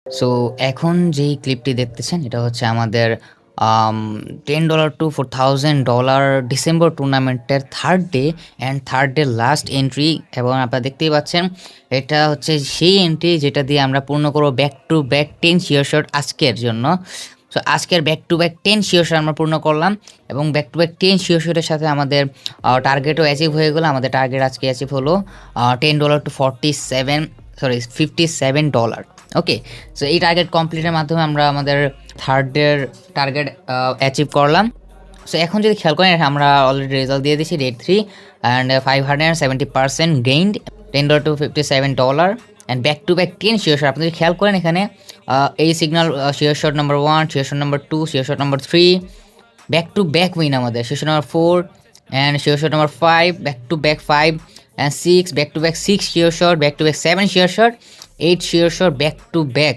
So এখন যেই ক্লিপটি দেখতেছেন এটা হচ্ছে আমাদের $10 to $4,000 ডিসেম্বর টুর্নামেন্টের third day and third day last entry. এবং আপনারা দেখতেই পাচ্ছেন এটা হচ্ছে সেই এন্ট্রি যেটা দিয়ে আমরা পূর্ণ করবো back to back 10 sure shot আজকের জন্য। সো আজকের back to back 10 sure shot আমরা পূর্ণ করলাম এবং ব্যাক টু ব্যাক 10 শিওর শটের সাথে আমাদের টার্গেটও অ্যাচিভ হয়ে গেলো। আমাদের টার্গেট আজকে অ্যাচিভ হলো $10 to $57। ওকে, সো এই টার্গেট কমপ্লিটের মাধ্যমে আমরা আমাদের থার্ডের টার্গেট অ্যাচিভ করলাম। সো এখন যদি খেয়াল করেন আমরা অলরেডি রেজাল্ট দিয়ে দিয়েছি day 3 and 570% gained $10 to $57 and back to back 10 sure shot. আপনি যদি খেয়াল করেন এখানে এই signal sure shot number 1, sure shot number 2, sure shot number 3, back to back win আমাদের sure shot number 4 and sure shot number 5, back to back 5 and 6, back to back 6 sure shot, back to back 7 sure shot, 8 sure shot back to back